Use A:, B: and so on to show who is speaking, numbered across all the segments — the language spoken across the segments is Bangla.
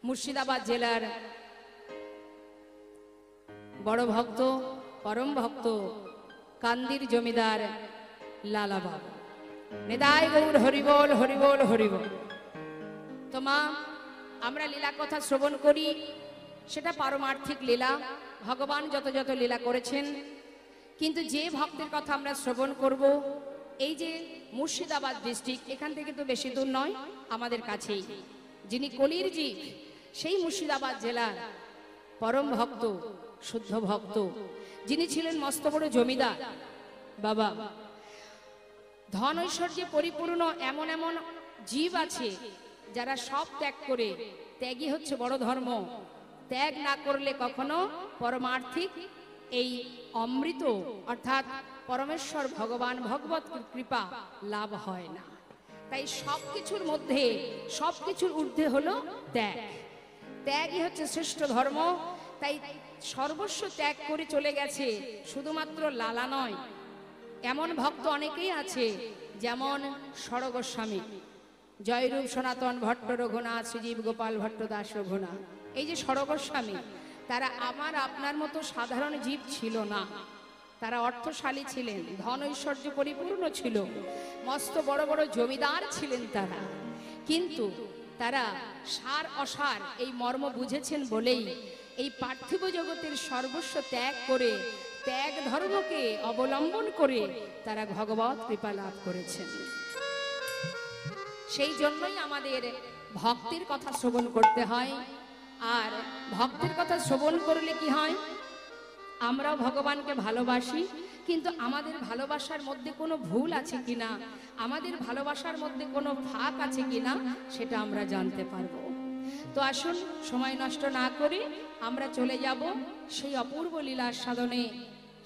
A: মুর্শিদাবাদ জেলার বড় ভক্ত, পরম ভক্ত, কান্দির জমিদার লালা বাবু। নিতাই গৌর হরিবোল হরিবোল হরিবোল। তো মা, আমরা লীলা কথা শ্রবণ করি, সেটা পারমার্থিক লীলা, ভগবান যত যত লীলা করেছেন। কিন্তু যে ভক্তের কথা আমরা শ্রবণ করব, এই যে মুর্শিদাবাদ ডিস্ট্রিক্ট, এখান থেকে তো বেশি দূর নয়, আমাদের কাছেই, যিনি কলির জীব, সেই মুর্শিদাবাদ জেলার পরম ভক্ত, শুদ্ধ ভক্ত, যিনি ছিলেন মস্ত বড় জমিদার বাবা। ধন ঐশ্বর্যে পরিপূর্ণ এমন এমন জীব আছে যারা সব ত্যাগ করে, ত্যাগই হচ্ছে বড় ধর্ম, ত্যাগ না করলে কখনো পরমার্থিক এই অমৃত অর্থাৎ পরমেশ্বর ভগবান ভগবত কৃপা লাভ হয় না। তাই সবকিছুর মধ্যে, সবকিছুর ঊর্ধ্বে হলো ত্যাগ। ত্যাগই হচ্ছে শ্রেষ্ঠ ধর্ম। তাই সর্বস্ব ত্যাগ করে চলে গেছে শুধুমাত্র লালা নয়, এমন ভক্ত অনেকেই আছে, যেমন ষড়গোস্বামী, জয়রূপ সনাতন ভট্ট রঘুনাথ, শ্রীজীব গোপাল ভট্ট দাস রঘুনাথ, এই যে ষড়গোস্বামী, তারা আমার আপনার মতো সাধারণ জীব ছিল না। তারা অর্থশালী ছিলেন, ধন ঐশ্বর্য পরিপূর্ণ ছিল, মস্ত বড় বড় জমিদার ছিলেন তারা। কিন্তু তারা সার অসার এই মর্ম বুঝেছেন বলেই এই পার্থিব জগতের সর্বস্ব ত্যাগ করে, ত্যাগ ধর্মকে অবলম্বন করে তারা ভগবত কৃপা লাভ করেছেন। সেই জন্যই আমাদের ভক্তির কথা শ্রবণ করতে হয়। আর ভক্তির কথা শ্রবণ করলে কি হয়, আমরাও ভগবানকে ভালোবাসি, কিন্তু আমাদের ভালোবাসার মধ্যে কোনো ভুল আছে কিনা, আমাদের ভালোবাসার মধ্যে কোনো ফাঁক আছে কিনা, সেটা আমরা জানতে পারবো। তো আসুন, সময় নষ্ট না করে আমরা চলে যাব সেই অপূর্ব লীলার সাধনে,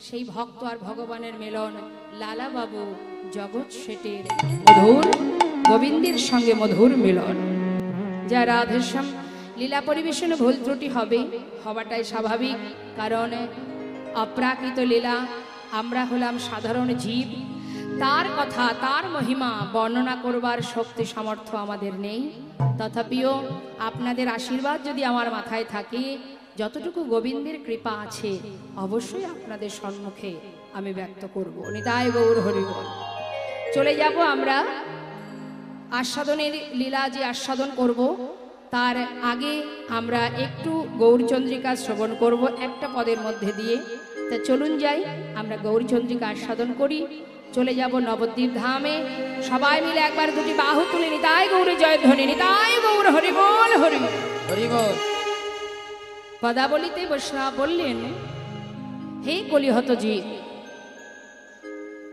A: সেই ভক্ত আর ভগবানের মিলন, লালা বাবু জগৎ শেঠের মধুর গোবিন্দের সঙ্গে মধুর মিলন। যা রাধেশ্যাম লীলা পরিবেশনে ভুল ত্রুটি হবে, হওয়াটাই স্বাভাবিক, কারণ অপ্রাকৃত লীলা, আমরা হলাম সাধারণ জীব, তার কথা, তার মহিমা বর্ণনা করবার শক্তি সামর্থ্য আমাদের নেই। তথাপিও আপনাদের আশীর্বাদ যদি আমার মাথায় থাকে, যতটুকু গোবিন্দের কৃপা আছে অবশ্যই আপনাদের সম্মুখে আমি ব্যক্ত করব। নিতাই গৌর হরিবোল। চলে যাব আমরা আস্বাদনের লীলা, যে আস্বাদন করব তার আগে আমরা একটু গৌরচন্দ্রিকা শ্রবণ করব একটা পদের মধ্যে দিয়ে। তা চলুন যাই, আমরা গৌরচন্দ্রিকা আস্বাদন করি। চলে যাব নবদ্বীপ ধামে, সবাই মিলে একবার দুটি বাহু তুলে নিতাই গৌর জয়ধ্বনি, নিতাই গৌর হরিবোল হরিবোল হরিবোল। পদাবলিতে বৈষ্ণব বললেন, হে কলিহত জীব,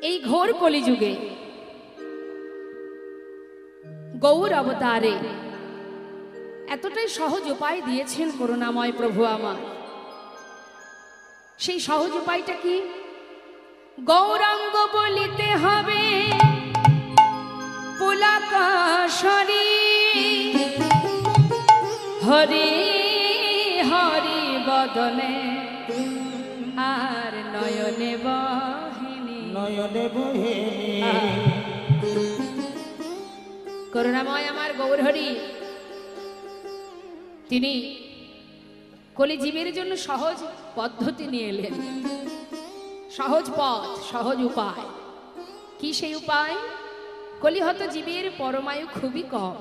A: এই ঘোর কলিযুগে গৌর অবতারে এতটাই সহজ উপায় দিয়েছেন করুণাময় প্রভু আমার। সেই সহজ উপায়টা কি? গৌরাঙ্গ বলিতে হবে পুলাকাশরী, হরি হরি বদনে আর নয়নে বহিনী, নয়নে বহিনী। করুণাময় আমার গৌর হরি, তিনি কলিজীবের জন্য সহজ পদ্ধতি নিয়ে এলেন, সহজ পথ, সহজ উপায়। কি সেই উপায়? কলিহত জীবের পরমায়ু খুবই কম।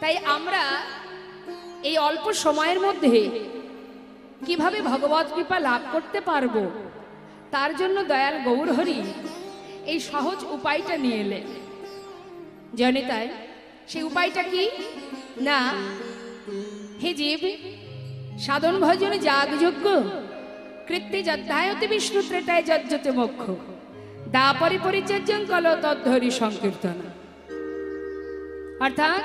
A: তাই আমরা এই অল্প সময়ের মধ্যে কিভাবে ভগবত কৃপা লাভ করতে পারবো, তার জন্য দয়াল গৌর হরি এই সহজ উপায়টা নিয়ে এলেন। জনিতাই সেই উপায়টা কি না, হে জীব, সাধন ভজনে যাগযজ্ঞ, কৃত্যে যদ্ধায়তে বিষ্ণু, ত্রেতায় যজ্জতে মোক্ষ, দাপরি পরিচর্যং কল তদ্ধরি সংকীর্তন। অর্থাৎ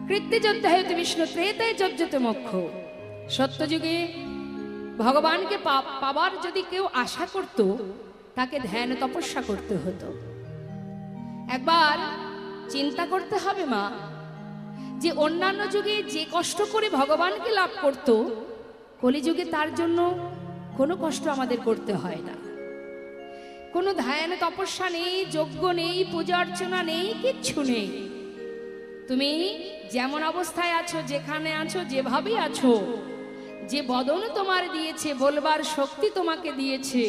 A: কৃত্যে যদ্ধায়তে বিষ্ণু, ত্রেতায় যজ্জতে মোক্ষ। সত্যযুগে ভগবানকে পাবার যদি কেউ আশা করত, তাকে ধ্যান তপস্যা করতে হতো। একবার চিন্তা করতে হবে মা, যে অন্যান্য যুগে যে কষ্ট করে ভগবানকে লাভ করত, কলিযুগে তার জন্য কোনো কষ্ট আমাদের করতে হয় না। কোনো ধ্যান তপস্যা নেই, যজ্ঞ নেই, পূজা অর্চনা নেই, কিচ্ছু নেই। তুমি যেমন অবস্থায় আছো, যেখানে আছো, যেভাবে আছো, যে বদন তোমার দিয়েছে, বলবার শক্তি তোমাকে দিয়েছে,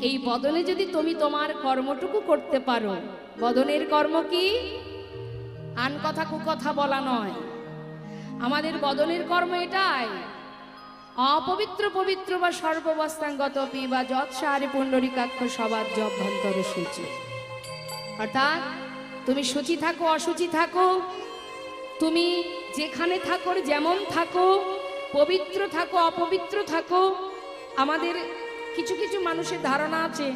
A: এই বদনে যদি তুমি তোমার কর্মটুকু করতে পারো, বদনের কর্ম কি? আন কথা কুকথা বলা নয়, আমাদের বদনের কর্ম এটাই, অপবিত্র পবিত্র বা সর্ববস্থাঙ্গত পি বা যৎসারে পুণ্ডরিকাক্ষ সবার জভ্যন্তর সূচি। অর্থাৎ তুমি শুচি থাকো অশুচি থাকো, তুমি যেখানে থাকো যেমন থাকো, পবিত্র থাকো অপবিত্র থাকো। আমাদের কিছু কিছু মানুষের ধারণা আছে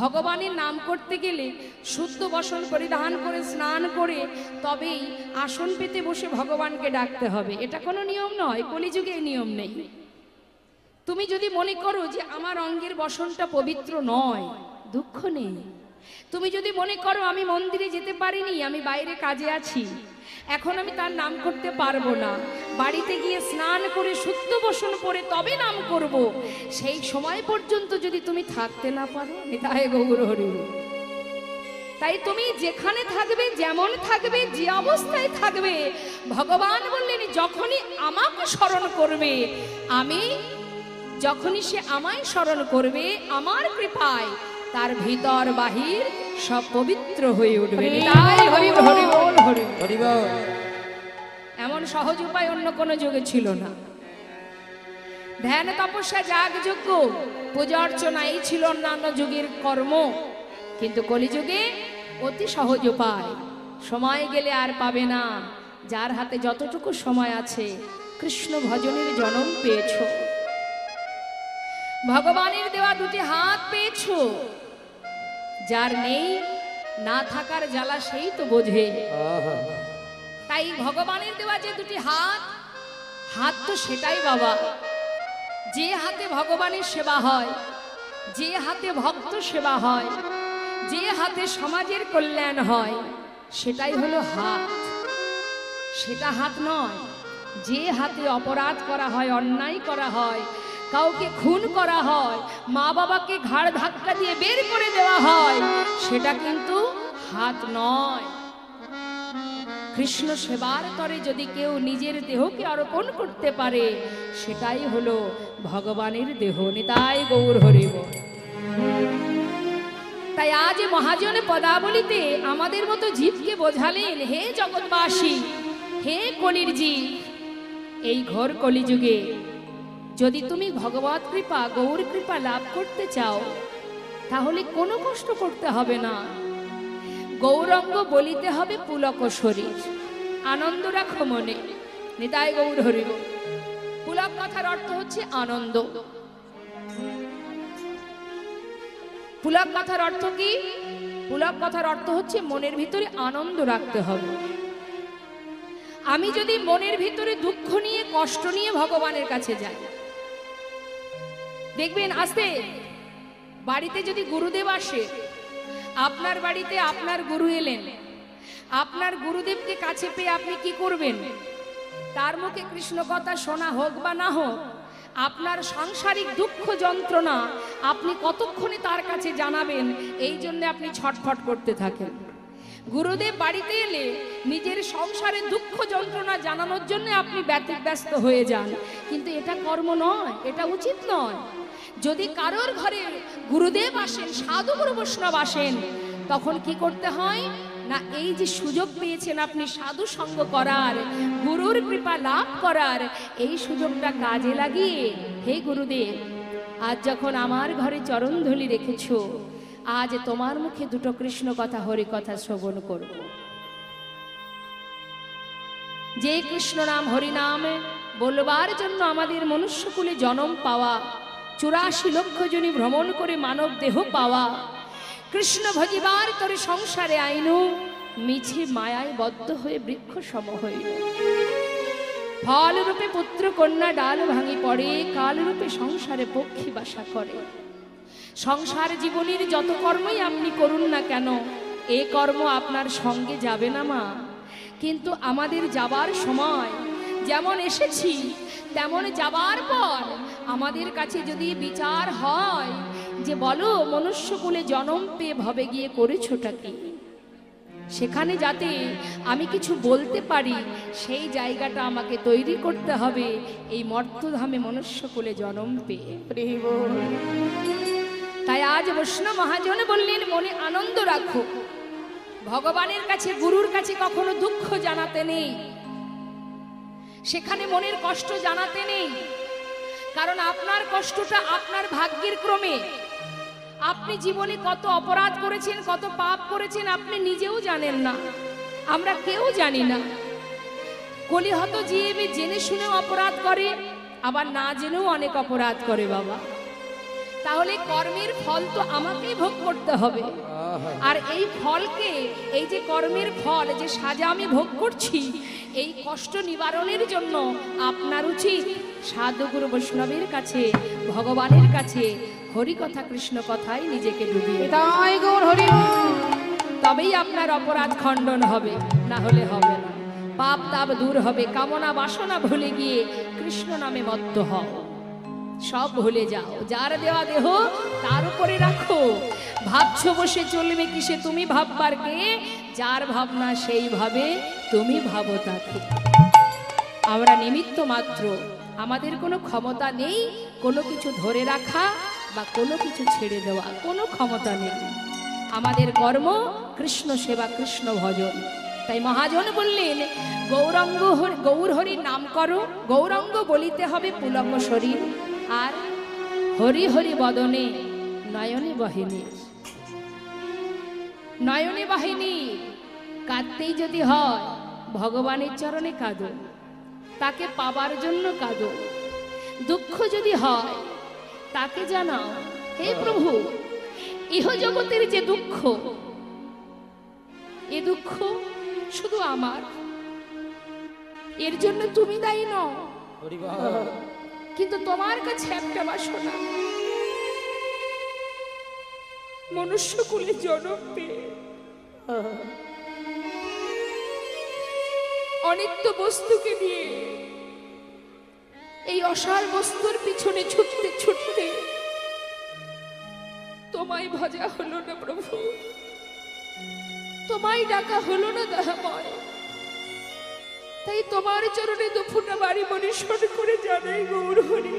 A: ভগবানের নাম করতে গেলে শুদ্ধ বসন পরিধান করে স্নান করে তবেই আসন পেতে বসে ভগবানকে ডাকতে হবে। এটা কোনো নিয়ম নয়, কলিযুগে এই নিয়ম নেই। তুমি যদি মনে করো যে আমার অঙ্গের বসনটা পবিত্র নয়, দুঃখ নেই। তুমি যদি মনে করো আমি মন্দিরে যেতে পারিনি, আমি বাইরে কাজে আছি, এখন আমি তার নাম করতে পারবো না, বাড়িতে গিয়ে স্নান করে শুদ্ধ বসন করে তবে নাম করব, সেই সময় পর্যন্ত যদি তুমি থাকতে না পারো, নিতাই গৌর হরি। তাই তুমি যেখানে থাকবে, যেমন থাকবে, যে অবস্থায় থাকবে, ভগবান বললেন যখনই আমাকে স্মরণ করবে, আমি যখনই সে আমায় স্মরণ করবে, আমার কৃপায় তার ভিতর বাহির সব পবিত্র হয়ে উঠবে। এমন সহজ উপায় অন্য কোনো যুগে ছিল না। ধ্যান তপস্যা যাগ যজ্ঞ পূজা অর্চনা এই ছিল অন্যান্য যুগের কর্ম, কিন্তু কলিযুগে অতি সহজ উপায়। সময় গেলে আর পাবে না, যার হাতে যতটুকু সময় আছে কৃষ্ণ ভজনের জন্ম পেয়েছ, ভগবানের দেওয়া দুটি হাত পেয়েছ। যার নেই, না থাকার জ্বালা সেই তো বোঝে। তাই ভগবানের দেওয়া যে দুটি হাত, হাত তো সেটাই বাবা, যে হাতে ভগবানের সেবা হয়, যে হাতে ভক্ত সেবা হয়, যে হাতে সমাজের কল্যাণ হয়, সেটাই হলো হাত। সেটা হাত নয় যে হাতে অপরাধ করা হয়, অন্যায় করা হয়, কাউকে খুন করা হয়, মা বাবাকে ঘাড় ধাক্কা দিয়ে বের করে দেওয়া হয়, সেটা কিন্তু হাত নয়। কৃষ্ণ সেবার তরে যদি কেউ নিজের দেহকে অর্পণ করতে পারে, সেটাই হলো ভগবানের দেহ। নিতাই গৌর হরি বল। তাই আজ মহাজন পদাবলিতে আমাদের মতো জীবকে বোঝালেন, হে জগৎবাসী, হে কলির জীব, এই ঘোর কলিযুগে যদি তুমি ভগবত কৃপা, গৌর কৃপা লাভ করতে চাও, তাহলে কোনো কষ্ট করতে হবে না। গৌরঙ্গ বলিতে হবে পুলক শরীর, আনন্দ রাখো মনে। নিতাই গৌর হরিব। পুলক কথার অর্থ হচ্ছে আনন্দ। পুলক কথার অর্থ কি? পুলক কথার অর্থ হচ্ছে মনের ভিতরে আনন্দ রাখতে হবে। আমি যদি মনের ভিতরে দুঃখ নিয়ে, কষ্ট নিয়ে ভগবানের কাছে যাই, দেখবেন আস্তে বাড়িতে যদি গুরুদেব আসে, আপনার বাড়িতে আপনার গুরু এলেন, আপনার গুরুদেবকে কাছে পেয়ে আপনি কি করবেন? তার মুখে কৃষ্ণ কথা শোনা হোক বা না হোক, আপনার সাংসারিক দুঃখ যন্ত্রণা আপনি কতক্ষণে তার কাছে জানাবেন, এই জন্য আপনি ছটফট করতে থাকেন। গুরুদেব বাড়িতে এলে নিজের সংসারে দুঃখ যন্ত্রণা জানানোর জন্য আপনি ব্যতিব্যস্ত হয়ে যান, কিন্তু এটা কর্ম নয়, এটা উচিত নয়। যদি কারোর ঘরে গুরুদেব আসেন, সাধু গুরু বৈষ্ণব আসেন, তখন কি করতে হয় না, এই যে সুযোগ পেয়েছেন আপনি সাধু সঙ্গ করার, গুরুর কৃপা লাভ করার, এই সুযোগটা কাজে লাগিয়ে, হে গুরুদেব, আজ যখন আমার ঘরে চরণধূলি রেখেছ, আজ তোমার মুখে দুটো কৃষ্ণ কথা, হরি কথা শ্রবণ করব। যে কৃষ্ণ নাম হরি নাম বলবার জন্য আমাদের মনুষ্যকুলে জন্ম পাওয়া, 84 লক্ষ জনি ভ্রমণ করে মানব দেহ পাওয়া, কৃষ্ণ ভজিবার তরে সংসারে আইনু, মিছে মায়ায় বদ্ধ হয়ে বৃক্ষ সম হইল। ফল রূপে পুত্র কন্যা ডাল ভাঙি পড়ে, কাল রূপে সংসারে পক্ষী বাসা করে। সংসার জীবনের যত কর্মই আপনি করুন না কেন, এ কর্ম আপনার সঙ্গে যাবে না মা। কিন্তু আমাদের যাবার সময় যেমন এসেছি, তেমন যাবার পর আমাদের কাছে যদি বিচার হয় যে বলো মনুষ্যকুলে জন্ম পেয়ে ভবে গিয়ে করেছোটা কি, সেখানে যাতে আমি কিছু বলতে পারি সেই জায়গাটা আমাকে তৈরি করতে হবে এই মর্তধামে মনুষ্যকুলে জন্ম পেয়ে। তাই আজ বৈষ্ণব মহাজন বললেন মনে আনন্দ রাখো, ভগবানের কাছে গুরুর কাছে কখনো দুঃখ জানাতে নেই, সেখানে মনের কষ্ট জানাতে নেই। কারণ আপনার কষ্টটা আপনার ভাগ্যের ক্রমে। আপনি জীবনে কত অপরাধ করেছেন, কত পাপ করেছেন আপনি নিজেও জানেন না, আমরা কেউ জানি না। কলিহত জীব জেনে শুনেও অপরাধ করে, আবার না জেনেও অনেক অপরাধ করে বাবা। তাহলে কর্মের ফল তো আমাকেই ভোগ করতে হবে। আর এই ফলকে, এই যে কর্মের ফল, যে সাজা আমি ভোগ করছি, এই কষ্ট নিবারণের জন্য আপনার উচিত সাধুগুরু বৈষ্ণবের কাছে, ভগবানের কাছে হরি কথা কৃষ্ণ কথায় নিজেকে ডুবিয়ে, তবেই আপনার অপরাধ খণ্ডন হবে, না হলে হবে না। পাপ তাপ দূর হবে, কামনা বাসনা ভুলে গিয়ে কৃষ্ণ নামে মত্ত হও, সব ভুলে যাও। যার দেওয়া দেহ তার উপরে রাখো। ভাবছো বসে চলবে কিসে তুমি ভাববার কে, যার ভাবনা সেইভাবে তুমি ভাবো তাকে। আমরা নিমিত্ত মাত্র, আমাদের কোনো ক্ষমতা নেই কোনো কিছু ধরে রাখা বা কোনো কিছু ছেড়ে দেওয়া, কোনো ক্ষমতা নেই। আমাদের কর্ম কৃষ্ণ সেবা, কৃষ্ণ ভজন। তাই মহাজন বললেন গৌরাঙ্গ গৌর হরির নাম করো। গৌরাঙ্গ বলিতে হবে পুলক শরীর, আর হরি হরি বদনে নয়নে বাহিনী। নয়নে বাহিনী কাঁদতেই যদি হয় ভগবানের চরণে কাঁদো, তাকে পাবার জন্য কাঁদো। দুঃখ যদি হয় তাকে জানাও, হে প্রভু ইহ জগতের যে দুঃখ, এ দুঃখ শুধু আমার, এর জন্য তুমি দায়ী নও। কিন্তু তোমার কাছে একটা বাসনা, মনুষ্যকুলে জন্ম পেয়ে অনিত্য বস্তুকে নিয়ে এই অসার বস্তুর পিছনে ছুটতে ছুটতে তোমায় ভজা হলো না প্রভু, তোমায় ডাকা হলো না দয়াময়। তাই তোমার চরণে দুফুটা বাড়ি পরিশোধ করে জানাই গৌর হরি,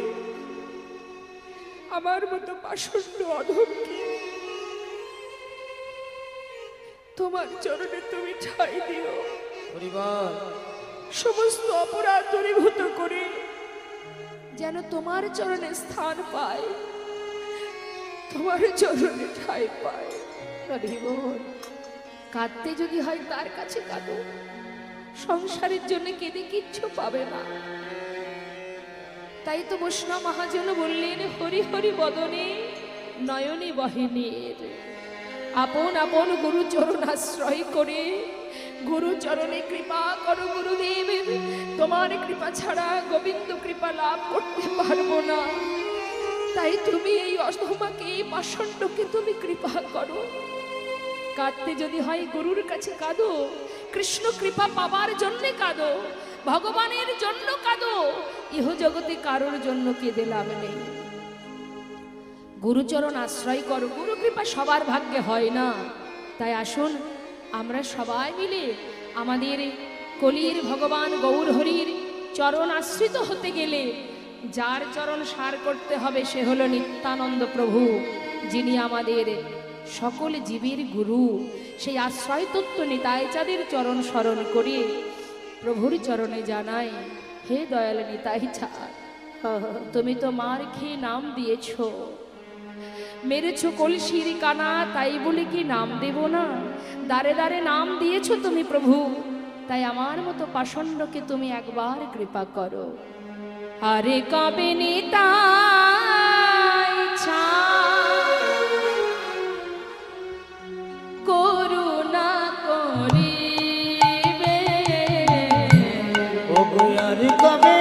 A: আমার মতো পাষণ্ড অধমকে তোমার চরণে তুমি ঠাঁই দিও। সমস্ত অপরাধ দূরীভূত করে যেন তোমার চরণে স্থান পায়, তোমার চরণে ঠাঁই পায়। কাঁদতে যদি হয় তার কাছে কাঁদো, সংসারের জন্য কেঁদে কিচ্ছু পাবে না। তাই তো বৈষ্ণব মহাজন বললেন হরি হরি বদনে নয়নে বাহিনীর। আপন আপন গুরু চরণ আশ্রয় করে গুরু চরণে কৃপা করো গুরুদেব, তোমার কৃপা ছাড়া গোবিন্দ কৃপা লাভ করতে পারবো না। তাই তুমি এই অধমাকে, পাষণ্ডকে তুমি কৃপা করো। কাঁদতে যদি হয় গুরুর কাছে কাঁদো, কৃষ্ণ কৃপা পাবার জন্য কাঁদো, ভগবানের জন্য কাঁদো। ইহ জগতে কারোর জন্য কেঁদে লাভ নেই। গুরুচরণ আশ্রয় করো। গুরু কৃপা সবার ভাগ্যে হয় না। তাই আসুন আমরা সবাই মিলে আমাদের কলির ভগবান গৌর হরির চরণ আশ্রিত হতে গেলে যার চরণ সার করতে হবে সে হলো নিত্যানন্দ প্রভু, যিনি আমাদের সকল জীবের গুরু। সেই আশ্রয় তত্ত্ব নিতাই চাঁদের চরণ স্মরণ করে প্রভুর চরণে জানাই, হে দয়াল নিতাই চাঁদ, তুমি তো মার খেয়ে নাম দিয়েছ, মেরেছ কলসির কানা, তাই বলে কি নাম দেব না? দারে দারে নাম দিয়েছ তুমি প্রভু, তাই আমার মতো পাষণ্ডকে তুমি একবার কৃপা করো। আরে কবে নিতাই চাঁদ করুণা করিবে,
B: ওগো আর কবে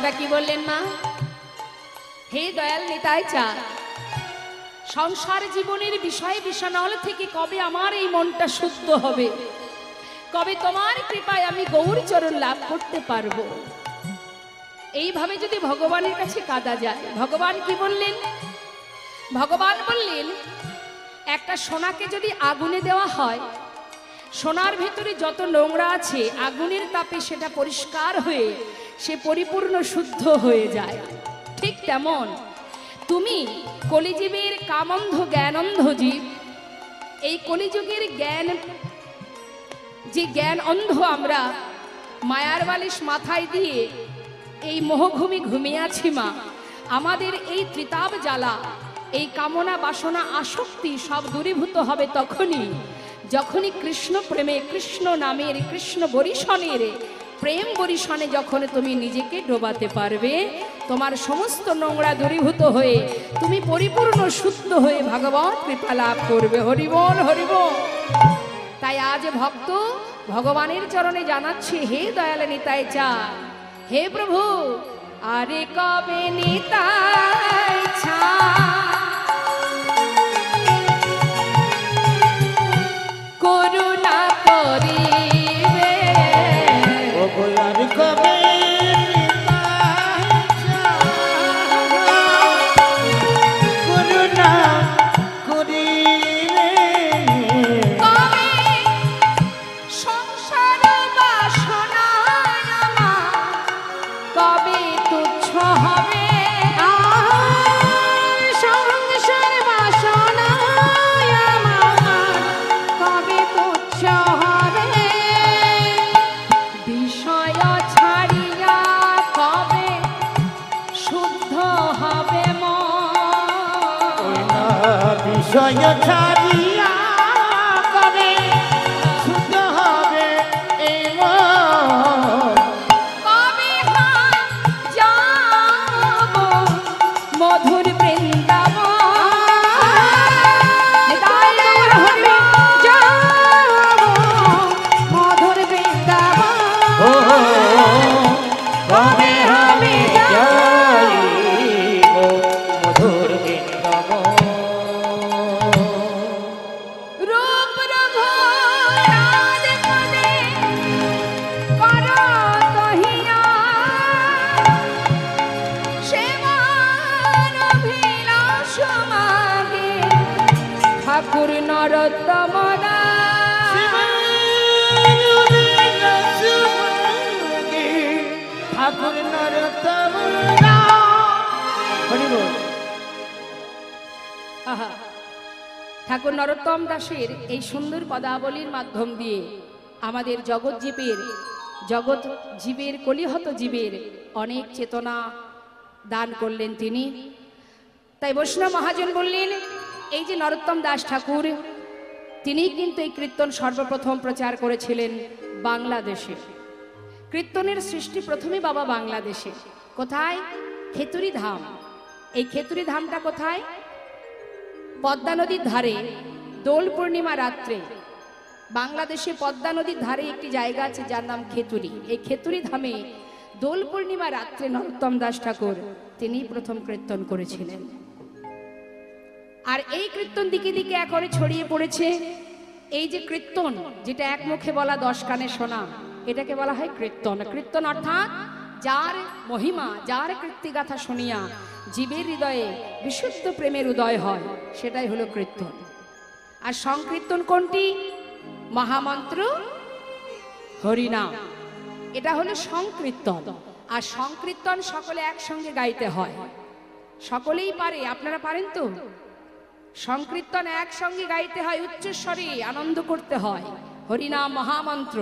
A: কথাটা কি বললেন মা? হে দয়াল নিতাই চাঁদ, সংসার জীবনের বিষয় বিষানল থেকে কবে আমার এই মনটা শুদ্ধ হবে, কবে তোমার কৃপায় আমি গৌরচরণ লাভ করতে পারবো। এইভাবে যদি ভগবানের কাছে কাঁদা যায়, ভগবান কি বললেন? ভগবান বললেন একটা সোনাকে যদি আগুনে দেওয়া হয়, সোনার ভেতরে যত নোংরা আছে আগুনের তাপে সেটা পরিষ্কার হয়ে সে পরিপূর্ণ শুদ্ধ হয়ে যায়। ঠিক তেমন তুমি কলিজীবের কামন্ধ জ্ঞানন্ধ জীব, এই কলিযুগের জ্ঞান যে জ্ঞান অন্ধ আমরা মায়ার বালিশ মাথায় দিয়ে এই মোহঘুমি ঘুমিয়ে আছি মা। আমাদের এই ত্রিতাপ জ্বালা, এই কামনা বাসনা আসক্তি সব দূরীভূত হবে তখনই যখনই কৃষ্ণ প্রেমে, কৃষ্ণ নামের, কৃষ্ণ বরিশনের প্রেম বরিশনে যখন তুমি নিজেকে ডোবাতে পারবে, তোমার সমস্ত নোংরা দূরীভূত হয়ে তুমি পরিপূর্ণ শুদ্ধ হয়ে ভগবান কৃপা লাভ করবে। হরিবল হরিবল। তাই আজ ভক্ত ভগবানের চরণে জানাচ্ছে, হে দয়াল নিতাই চাঁদ, হে প্রভু আরে কবে নিতাই চাঁদ করুণা করিবে,
B: আরে কবে করুণা করিবে,
A: কবে সংসার বাসনা আমার কবে তুচ্ছ হবে,
C: সংসার বাসনা আমার কবে তুচ্ছ হবে,
A: বিষয় ছাড়িয়া কবে শুদ্ধ হবে মন,
B: বিষয় ছাড়িয়া কবে শুদ্ধ হবে এই মন,
A: কবে হায় যাব মধুর বৃন্দাবন, নিতাই গৌর হরি
C: যাব মধুর বৃন্দাবন,
B: ও কবে হবে যাইব মধুর বৃন্দাবন।
A: রূপ রঘুনাথ পদে কর কহিয়া সেবার অভিলাষ মাগে ঠাকুর নরোত্তম দাস।
B: ঠাকুর নরোত্তম হরি বল।
A: আহা, ঠাকুর নরোত্তম দাসের এই সুন্দর পদাবলীর মাধ্যম দিয়ে আমাদের জগৎ জীবের কলিহত জীবের অনেক চেতনা দান করলেন তিনি। তাই বৈষ্ণব মহাজন বললেন, এই যে নরোত্তম দাস ঠাকুর, তিনি কিন্তু এই কীর্তন সর্বপ্রথম প্রচার করেছিলেন বাংলাদেশে। কীর্তনের সৃষ্টি প্রথমে বাবা বাংলাদেশে। কোথায়? খেতুরি ধাম। এই খেতুরি ধামটা কোথায়? পদ্মা নদীর ধারে দোল পূর্ণিমা রাত্রে বাংলাদেশে পদ্মা নদীর ধারে একটি জায়গা আছে যার নাম খেতুরি। এই খেতুরি ধামে দোল পূর্ণিমা রাত্রে নরোত্তম দাস ঠাকুর তিনি প্রথম কীর্তন করেছিলেন। আর এই কীর্তন দিকে দিকে এখন ছড়িয়ে পড়েছে। এই যে কীর্তন, যেটা এক মুখে বলা 10 কানে শোনা, এটাকে বলা হয় কীর্তন। কীর্তন অর্থাৎ যার মহিমা, যার কীর্তিগাথা শুনিয়া জীবের হৃদয়ে বিশুদ্ধ প্রেমের উদয় হয়, সেটাই হলো কীর্তন। আর সংকীর্তন কোনটি? মহামন্ত্র হরিনাম, এটা হলো সংকীর্তন। আর সংকীর্তন সকলে একসঙ্গে গাইতে হয়। সকলেই পারে, আপনারা পারেন তো? সংকীর্তন একসঙ্গে গাইতে হয়, উচ্চস্বরে আনন্দ করতে হয়। হরিনাম মহামন্ত্র।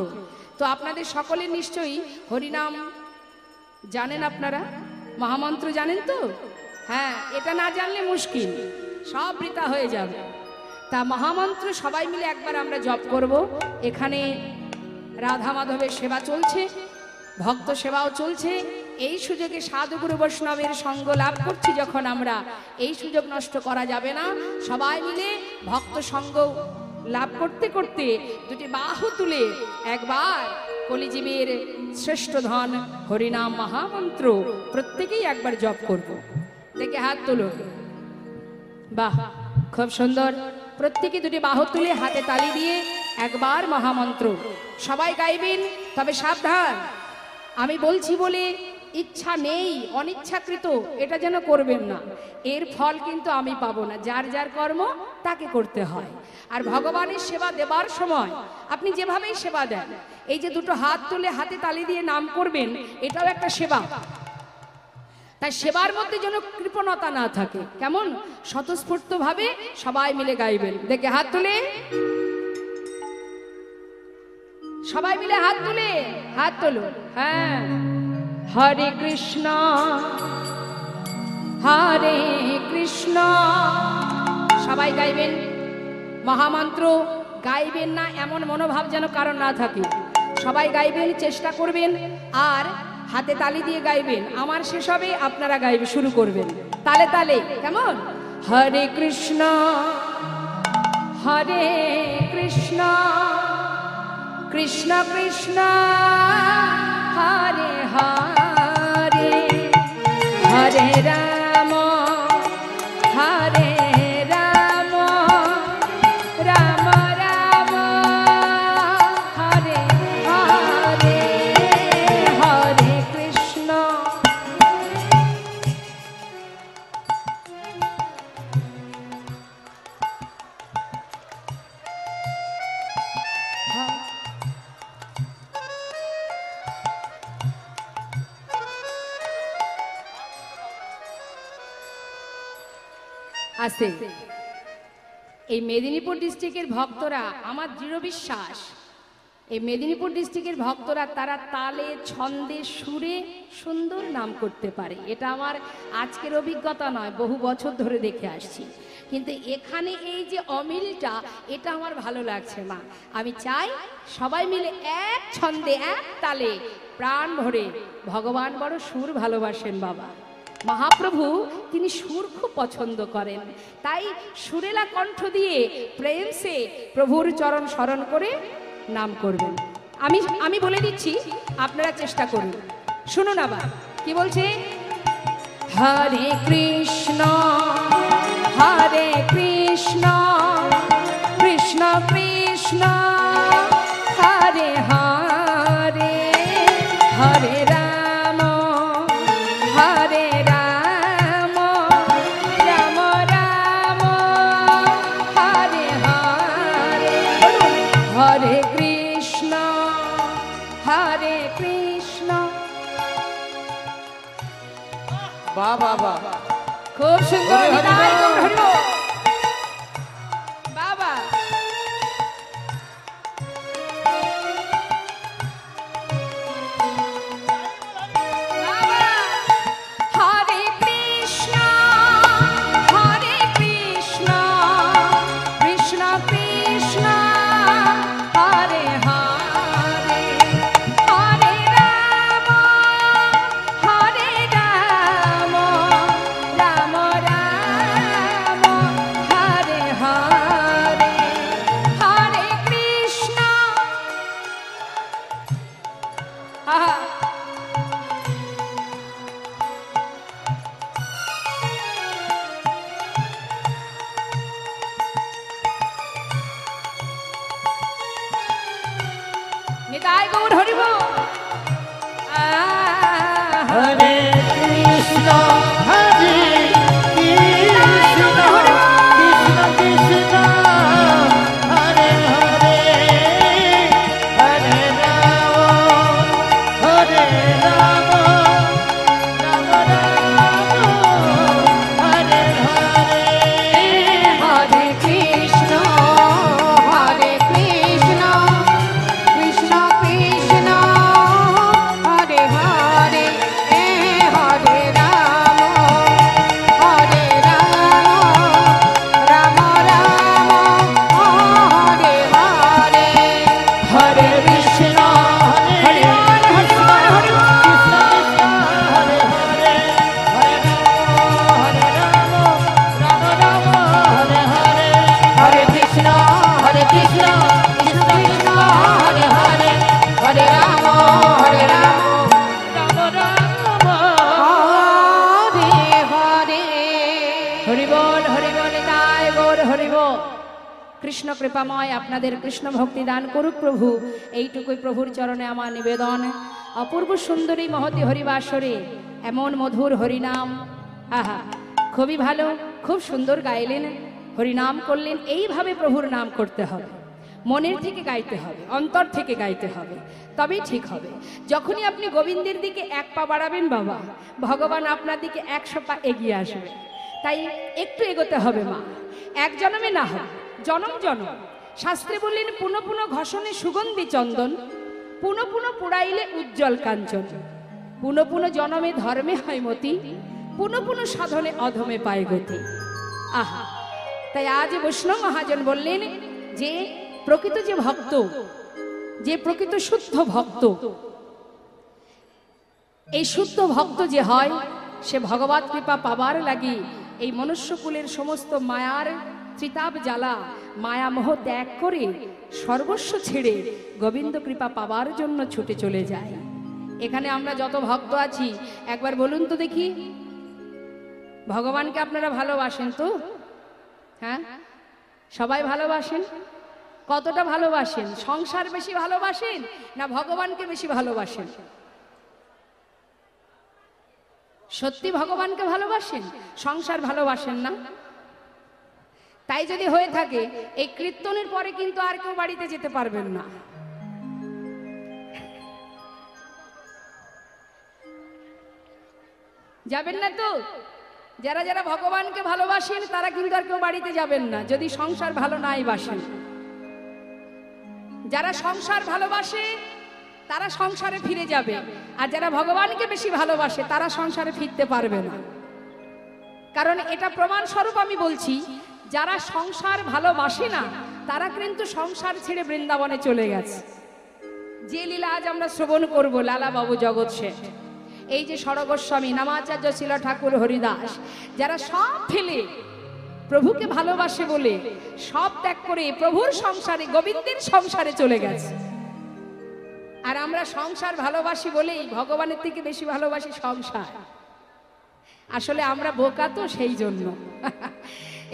A: তো আপনাদের সকলের নিশ্চয়ই হরিনাম জানেন, আপনারা মহামন্ত্র জানেন তো? হ্যাঁ, এটা না জানলে মুশকিল, সব বৃথা হয়ে যাবে। তা মহামন্ত্র সবাই মিলে একবার আমরা জপ করব। এখানে রাধা মাধবের সেবা চলছে, ভক্ত সেবাও চলছে। এই সুযোগে সাধুগুরু বৈষ্ণবের সঙ্গ লাভ করছি যখন আমরা, এই সুযোগ নষ্ট করা যাবে না। সবাই মিলে ভক্ত সঙ্গ লাভ করতে করতে দুটি বাহু তুলে একবার কলিজীবের শ্রেষ্ঠ ধন হরিনাম মহামন্ত্র প্রত্যেকেই একবার জপ করব। দেখে হাত তুলুন। বাহ, খুব সুন্দর। প্রত্যেকে দুটি বাহু তুলে হাতে তালি দিয়ে একবার মহামন্ত্র সবাই গাইবেন। তবে সাবধান, আমি বলছি বলে ইচ্ছা নেই, অনিচ্ছাকৃত এটা যেন করবেন না। এর ফল কিন্তু আমি পাবো না, যার যার কর্ম তাকে করতে হয়। আর ভগবানের সেবা দেবার সময় আপনি যেভাবেই সেবা দেন, এই যে দুটো হাত তুলে হাতে তালি দিয়ে নাম করবেন, এটাও একটা সেবা। তাই সেবার মধ্যে যেন কৃপণতা না থাকে, কেমন স্বতঃস্ফূর্ত ভাবে সবাই মিলে গাইবেন। দেখে হাত তুলে, সবাই মিলে হাত তুলে, হাত তোলো। হ্যাঁ, হরে কৃষ্ণ হরে কৃষ্ণ। সবাই গাইবেন মহামন্ত্র। গাইবেন না এমন মনোভাব যেন কারণ না থাকে। সবাই গাইবেন, চেষ্টা করবেন, আর হাতে তালি দিয়ে গাইবেন। আমার শেষ হবে, আপনারা গাইবে শুরু করবেন তালে তালে, কেমন? হরে কৃষ্ণ হরে কৃষ্ণ কৃষ্ণ কৃষ্ণ হরে হরে, হরে রাম হরে রাম, রাম রাম হরে হরে, হরে কৃষ্ণ। আছে এই মেদিনীপুর ডিস্ট্রিক্টের ভক্তরা, আমার দৃঢ় বিশ্বাস এই মেদিনীপুর ডিস্ট্রিক্টের ভক্তরা তারা তালে ছন্দে সুরে সুন্দর নাম করতে পারে। এটা আমার আজকের অভিজ্ঞতা নয়, বহু বছর ধরে দেখে আসছি। কিন্তু এখানে এই যে অমিলটা, এটা আমার ভালো লাগছে না। আমি চাই সবাই মিলে এক ছন্দে এক তালে প্রাণ ভরে, ভগবান বড় সুর ভালোবাসেন বাবা। মহাপ্রভু তিনি সুর খুব পছন্দ করেন, তাই সুরেলা কণ্ঠ দিয়ে প্রেম সে প্রভুর চরণ স্মরণ করে নাম করবেন। আমি বলে দিচ্ছি, আপনারা চেষ্টা করুন। শুনুন আবার কি বলছে। হরে কৃষ্ণ হরে কৃষ্ণ কৃষ্ণ কৃষ্ণ হরে হরে, হরে রাম হরে রাম, রাম রাম হরে হরে, হরে কৃষ্ণ হরে কৃষ্ণ।
B: বাহ বাহ বাহ,
A: খুব সুন্দর।
B: হরি হরি
A: নিতাই
B: বল।
A: গৌর হরি বল। বাবা বাবা, হরে কৃষ্ণ হরে কৃষ্ণ কৃষ্ণ কৃষ্ণ হরে হরে, হরে রাম হরে রাম, রাম রাম হরে হরে, হরে কৃষ্ণ। আহা, নিতাই গৌর হরি বল।
B: হরে কৃষ্ণ হরে কৃষ্ণ কৃষ্ণ কৃষ্ণ হরে হরে, হরে রাম হরে রাম, রাম রাম হরে হরে,
C: হরে কৃষ্ণ হরে কৃষ্ণ কৃষ্ণ কৃষ্ণ
A: হরিব। কৃষ্ণ কৃপাময় আপনাদের কৃষ্ণ ভক্তি দান করুক প্রভু, এইটুকুই প্রভুর চরণে আমার নিবেদন। অপূর্ব সুন্দরী মহতি হরিবাসরে এমন মধুর হরিনাম, আহা খুবই ভালো, খুব সুন্দর গাইলেন, হরিনাম করলেন। এইভাবে প্রভুর নাম করতে হবে, মনের থেকে গাইতে হবে, অন্তর থেকে গাইতে হবে, তবেই ঠিক হবে। যখনই আপনি গোবিন্দের দিকে এক পা বাড়াবেন বাবা, ভগবান আপনার দিকে 100 পা এগিয়ে আসবে। তাই একটু এগোতে হবে মা, এক জন্মে না হয় জনম জনম। শাস্ত্রে বললেন পুনঃ পুনঃ ঘষণে সুগন্ধি চন্দন, পুনঃ পুনঃ পুড়াইলে উজ্জ্বল কাঞ্চন। পুনঃ পুনঃ জনমে ধর্মে হয় মতি, পুনঃ পুনঃ সাধনে অধমে পায় গতি। আহা, তাই আজ বৈষ্ণব মহাজন বললেন যে প্রকৃত যে ভক্ত, যে প্রকৃত শুদ্ধ ভক্ত, এই শুদ্ধ ভক্ত যে হয় সে ভগবত কৃপা পাবার লাগি এই মনুষ্যকুলের সমস্ত মায়ার ত্রিতাপ জ্বালা, মায়া মোহ ত্যাগ করে সর্বস্ব ছেড়ে গোবিন্দ কৃপা পাবার জন্য ছুটে চলে যায়। এখানে আমরা যত ভক্ত আছি একবার বলুন তো দেখি, ভগবানকে আপনারা ভালোবাসেন তো? হ্যাঁ, সবাই ভালোবাসেন। কতটা ভালোবাসেন? সংসার বেশি ভালোবাসেন না ভগবানকে বেশি ভালোবাসেন? সত্যি ভগবানকে ভালোবাসেন, সংসার ভালোবাসেন না? তাই যদি হয়ে থাকে এই কীর্তনের পরে কিন্তু আর কেউ বাড়িতে যেতে পারবেন না। যাবেন না তো? যারা যারা ভগবানকে ভালোবাসেন তারা কিন্তু আর কেউ বাড়িতে যাবেন না যদি সংসার ভালো নাই বাসেন। যারা সংসার ভালোবাসে তারা সংসারে ফিরে যাবে, আর যারা ভগবানকে বেশি ভালোবাসে তারা সংসারে ফিরতে পারবে না। কারণ এটা প্রমাণ স্বরূপ আমি বলছি, যারা সংসার ভালোবাসে না তারা কিন্তু সংসার ছেড়ে বৃন্দাবনে চলে গেছে। যে লীলা আজ আমরা শ্রবণ করব, লালা বাবু জগৎ শেঠ, এই যে সরগোস্বামী, নামাচার্য শিলা ঠাকুর, হরিদাস, যারা সব ফেলে প্রভুকে ভালোবাসে বলে সব ত্যাগ করে প্রভুর সংসারে, গোবিন্দের সংসারে চলে গেছে। আর আমরা সংসার ভালোবাসি বলেই ভগবানের থেকে বেশি ভালোবাসি সংসার। আসলে আমরা বোকা তো, সেই জন্য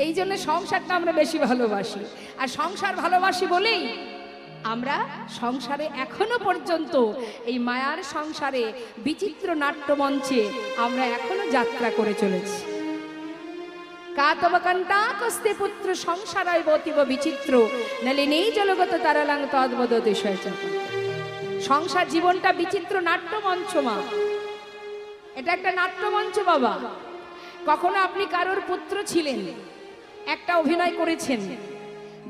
A: এই জন্য সংসারটা আমরা বেশি ভালোবাসি। আর সংসার ভালোবাসি বলেই আমরা সংসারে এখনো পর্যন্ত এই মায়ার সংসারে বিচিত্র নাট্যমঞ্চে আমরা এখনো যাত্রা করে চলেছি। কাতবকান্তা কস্তে পুত্র সংসারায় বতিব বিচিত্র নলিনেই জলগত তারালাং তদ্বদতি সয়চক। সংসার জীবনটা বিচিত্র নাট্যমঞ্চ মা, এটা একটা নাট্যমঞ্চ বাবা। কখনো আপনি কারোর পুত্র ছিলেন, একটা অভিনয় করেছেন,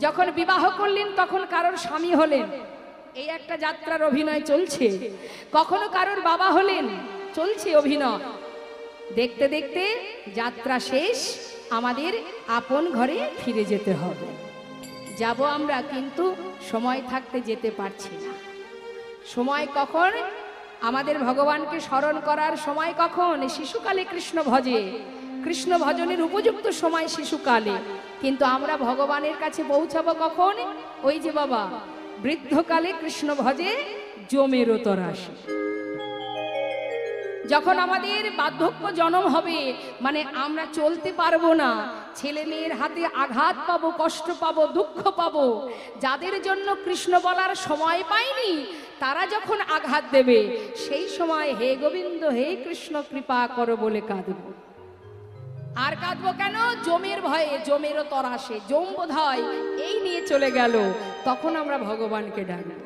A: যখন বিবাহ করলেন তখন কারোর স্বামী হলেন, এই একটা যাত্রার অভিনয় চলছে। কখনো কারোর বাবা হলেন, চলছে অভিনয়। দেখতে দেখতে যাত্রা শেষ, আমাদের আপন ঘরে ফিরে যেতে হবে। যাব আমরা, কিন্তু সময় থাকতে যেতে পারছি না। সময় কখন? আমাদের ভগবানকে স্মরণ করার সময় কখন? শিশুকালে কৃষ্ণ ভজে, কৃষ্ণ ভজনের উপযুক্ত সময় শিশুকালে, কিন্তু আমরা ভগবানের কাছে পৌঁছাবো কখন? ওই যে বাবা, বৃদ্ধকালে কৃষ্ণ ভজে জমেরও তরাসে। যখন আমাদের বার্ধক্য জন্ম হবে, মানে আমরা চলতে পারবো না, ছেলে মেয়ের হাতে আঘাত পাবো, কষ্ট পাবো, দুঃখ পাবো, যাদের জন্য কৃষ্ণ বলার সময় পাইনি তারা যখন আঘাত দেবে, সেই সময় হে গোবিন্দ, হে কৃষ্ণ কৃপা করো বলে কাঁদবো। আর কাঁদবো কেন? জমের ভয়ে, জমেরও তরাসে, জম বোধ হয় এই নিয়ে চলে গেল, তখন আমরা ভগবানকে ডাকবো।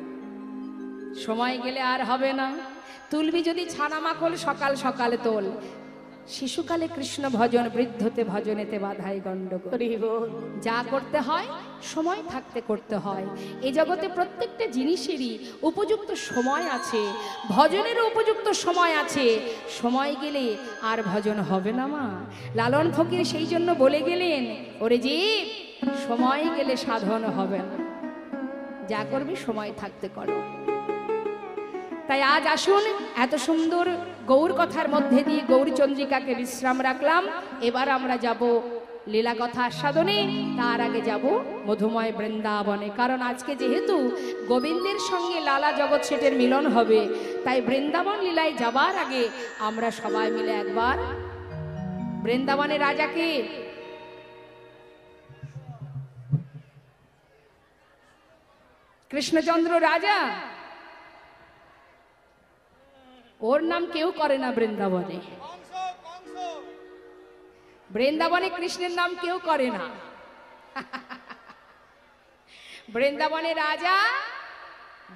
A: সময় গেলে আর হবে না। তুলবি যদি ছানা মাখল সকাল সকালে তোল, শিশুকালে কৃষ্ণ ভজন, বৃদ্ধতে ভজনেতে বাধাই গণ্ডগোল। যা করতে হয় সময় থাকতে করতে হয়। এই জগতে প্রত্যেকটা জিনিসেরই উপযুক্ত সময় আছে, ভজনেরও উপযুক্ত সময় আছে। সময় গেলে আর ভজন হবে না মা। লালন ফকির সেই জন্য বলে গেলেন, ওরে জীব, সময় গেলে সাধন হবে না, যা করবি সময় থাকতে করো। তাই আজ আসুন, এত সুন্দর গৌর কথার মধ্যে দিয়ে গৌরচন্দ্রিকাকে বিশ্রাম রাখলাম। এবার আমরা যাব লীলা কথা আস্বাদনে, তার আগে যাব মধুময় বৃন্দাবনে। কারণ আজকে যেহেতু গোবিন্দের সঙ্গে লালা জগৎ শেঠের মিলন হবে, তাই বৃন্দাবন লীলায় যাবার আগে আমরা সবাই মিলে একবার বৃন্দাবনের রাজাকে কৃষ্ণচন্দ্র রাজা, ওর নাম কেউ করে না বৃন্দাবনে। বৃন্দাবনে কৃষ্ণের নাম কেউ করে না। বৃন্দাবনে রাজা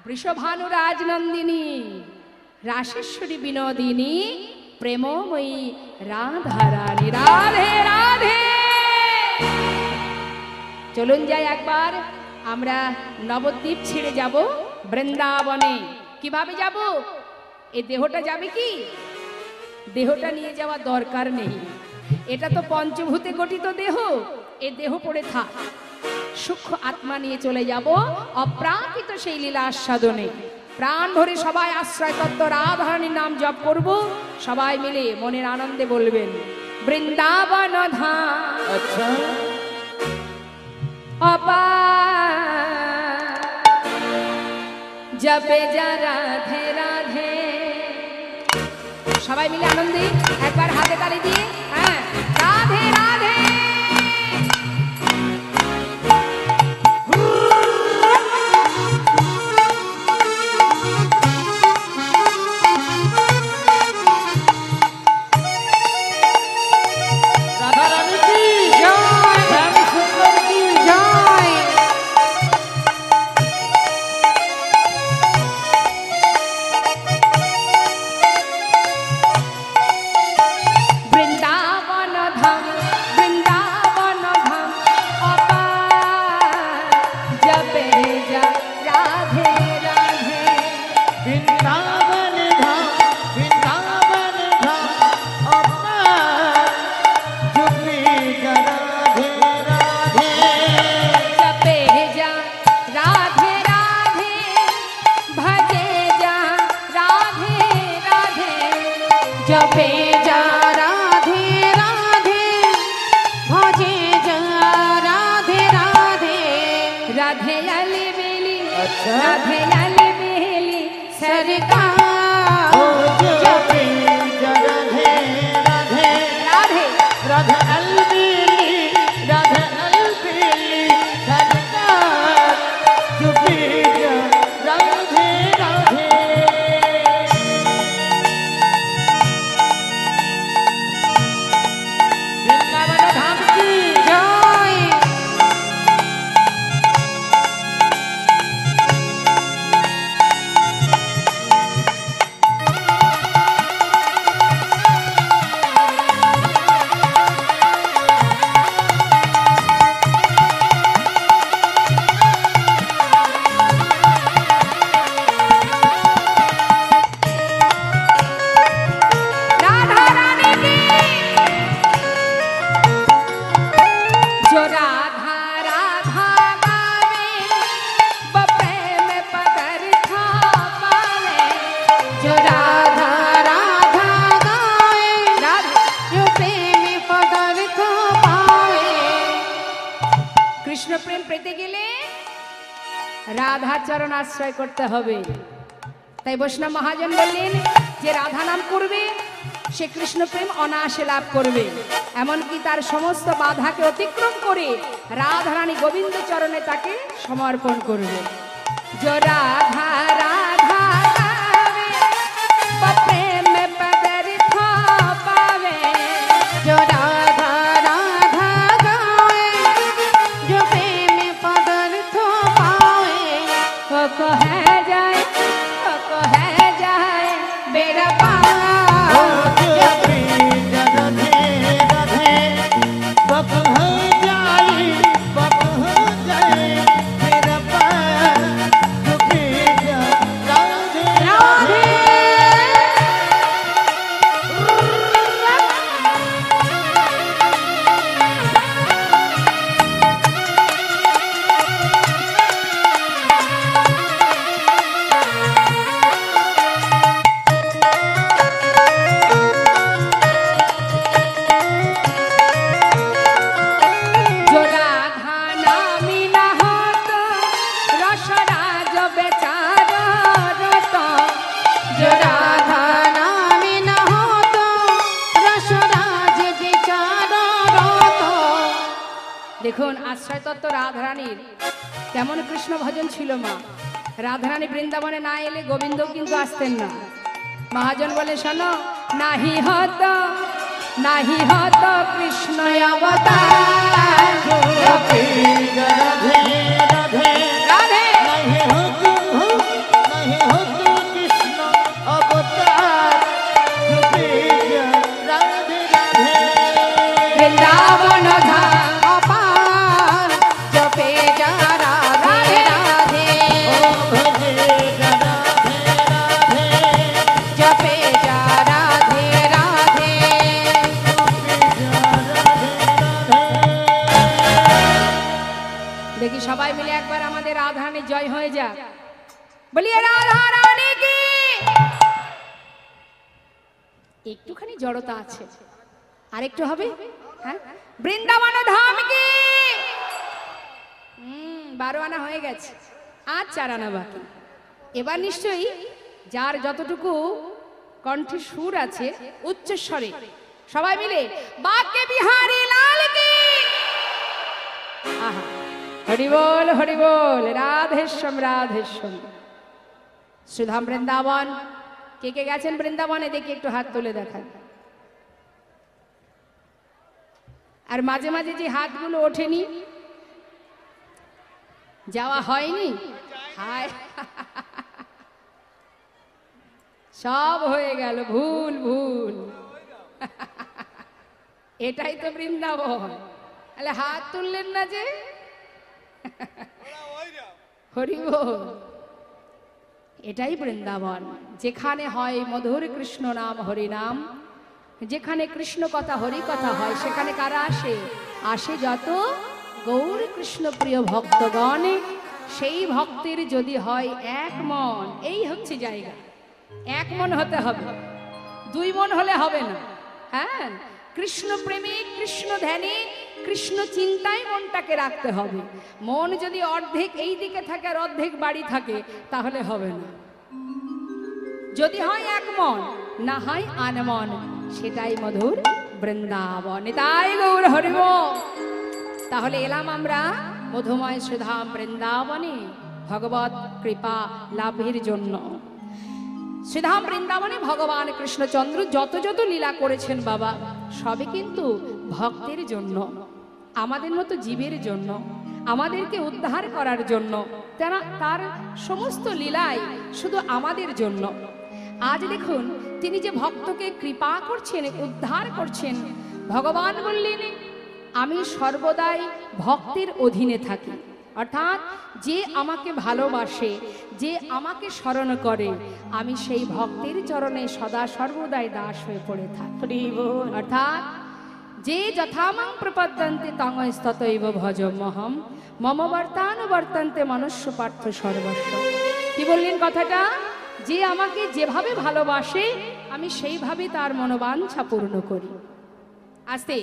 A: বৃষভানু রাজনন্দিনী, রাশেশ্বরী বিনোদিনী, প্রেমময়ী রাধারানী। রাধে রাধে। চলুন যাই একবার আমরা নবদ্বীপ ছেড়ে যাব বৃন্দাবনে। কিভাবে যাব? এই দেহটা যাবে কি? দেহটা নিয়ে যাওয়ার দরকার নেই। এটা তো পঞ্চভূতে গঠিত দেহ, এ দেহ পড়ে থাক। সূক্ষ্ম আত্মা নিয়ে চলে যাব অপ্রাকৃত সেই লীলা আস্বাদনে। প্রাণ ভরে সবাই আশ্রয় তত্ত্ব রাধারানীর নাম জপ করব। সবাই মিলে মনের আনন্দে বলবেন বৃন্দাবন ধাম।
B: আচ্ছা,
A: জপে যা রাধে রাধে। সবাই মিলে আনন্দে একবার হাতে তালি দিয়ে হ্যাঁ, রাধে রাধে।
B: রাধা রানী কি জয়, শ্যাম সুন্দর কি
C: জয়।
A: বৃন্দাবন ধাম, বৃন্দাবন ধাম, অপার জপে যা রাধে রাধে।
B: বৃন্দাবন ধাম, বৃন্দাবন ধাম, আপনার জপে যা রাধে রাধে।
A: জপে যা রাধে রাধে, ভজে যা রাধে রাধে।
C: জপে যা রাধে রাধে, ভজে যা রাধে রাধে।
A: রাধে আলি বেলি,
B: আচ্ছা।
A: রাধে আলি বেলি
C: सरकार
B: ও জপে যা রাধে রাধে।
A: রাধে।
B: রাধা আলবেলি, রাধা আলবেলি, সরকার জপে যা রাধে রাধে। বৃন্দাবন ধাম কি
C: জয়।
A: राधा रानी की जो राधा राधा गावे, वो प्रेम पदर खा पावे।
C: जो राधा राधा गाए,
A: राधे।
C: जो प्रेम पदार्थ पाए।
A: কৃষ্ণ প্রেম পেতে গেলে রাধা চরণ আশ্রয় করতে হবে। তাই বৈষ্ণব মহাজন বললেন যে রাধা নাম করবে সে কৃষ্ণ প্রেম অনায়াসে লাভ করবে। এমনকি তার সমস্ত বাধাকে অতিক্রম করে রাধারানী গোবিন্দ চরণে তাকে সমর্পণ করবে। जो राधा राधा गावे, वो प्रेम पदार्थ पावे।
C: जो राधा राधा गाए, जो प्रेम पदार्थ पाए।
A: वो कहे जाए, वो कहे जाए बेरा पार।
B: ও জপে যা রাধে রাধে। বক হো যাই, বক হো যাই, মেরা পার জপে যা রাধে রাধে।
A: দেখুন আশ্রয় তত্ত্ব রাধারানীর কেমন কৃষ্ণ ভজন ছিল মা। রাধারানী বৃন্দাবনে না এলে গোবিন্দ কিন্তু আসতেন না। মহাজন বলে শোনো, নাহি হত কৃষ্ণ অবতার,
B: রাধে রাধে রাধে
A: রাধে
B: নাহি হতু কৃষ্ণ অবতার গোপী রাধে রাধে
A: বৃন্দাবন ধাম
C: অপার জপে যারা রাধে রাধে
B: ও ভজে রাধে রাধে
C: জপে যারা রাধে রাধে
A: দেখি সবাই মিলে একবার আমাদের রাধারানীর জয় হয়ে যাক। বলিয়ে রাধারানী কি। একটুখানি জড়তা আছে, আরেকটু হবে। হ্যাঁ, বৃন্দাবন ধাম কি। 12 আনা হয়ে গেছে, আর 4 আনা বাকি। এবার নিশ্চয়ই যার যতটুকু কণ্ঠে সুর আছে উচ্চস্বরে সবাই মিলে বাক্যে বিহারী লাল কি। আহা, হরি বল হরি বল, রাধেশ্বম রাধেশ্বম। শ্রীধাম বৃন্দাবন, কে কে গেছেন বৃন্দাবনে দেখি একটু হাত তুলে দেখান। আর মাঝে মাঝে যে হাতগুলো ওঠেনি, যাওয়া হয়নি, হায় সব হয়ে গেল, ভুল ভুল। এটাই তো বৃন্দাবন। তাহলে হাত তুললেন না যে। হরি বল, এটাই বৃন্দাবন, যেখানে হয় মধুর কৃষ্ণ নাম হরি নাম, যেখানে কৃষ্ণ কথা হরি কথা হয়, সেখানে কারা আসে? আসে যত গৌর কৃষ্ণ প্রিয় ভক্তগণ। সেই ভক্তের যদি হয় এক মন, এই হচ্ছে জায়গা। এক মন হতে হবে, 2 মন হলে হবে না। হ্যাঁ, কৃষ্ণ প্রেমে, কৃষ্ণ ধ্যানে, কৃষ্ণ চিন্তায় মনটাকে রাখতে হবে। মন যদি অর্ধেক এই দিকে থাকে আর অর্ধেক বাড়ি থাকে, তাহলে হবে না। যদি হয় এক মন, না হয় আনমন, সেটাই মধুর বৃন্দাবন। তাই গৌর হরি বল। তাহলে এলাম আমরা মধুময় শ্রীধাম বৃন্দাবনে ভগবত কৃপা লাভের জন্য। শ্রীধাম বৃন্দাবনে ভগবান কৃষ্ণচন্দ্র যত যত লীলা করেছেন বাবা, সবই কিন্তু ভক্তের জন্য, আমাদের মতো জীবের জন্য, আমাদেরকে উদ্ধার করার জন্য। তার সমস্ত লীলাই শুধু আমাদের জন্য। আজ দেখুন তিনি যে ভক্তকে কৃপা করছেন, উদ্ধার করছেন। ভগবান বললেন, আমি সর্বদাই ভক্তের অধীনে থাকি। অর্থাৎ যে আমাকে ভালোবাসে, যে আমাকে স্মরণ করে, আমি সেই ভক্তের চরণে সদা সর্বদাই দাস হয়ে পড়ে থাকি। অর্থাৎ যে যথামাং প্রপদ্যন্তে তংস্ততৈব ভজমহম মম বর্তানুবর্তন্তে মনুষ্য পার্থ সর্বস্ব। কি বললেন কথাটা? যে আমাকে যেভাবে ভালোবাসে, আমি সেইভাবে তার মনোবাঞ্ছা পূর্ণ করি। আস্তে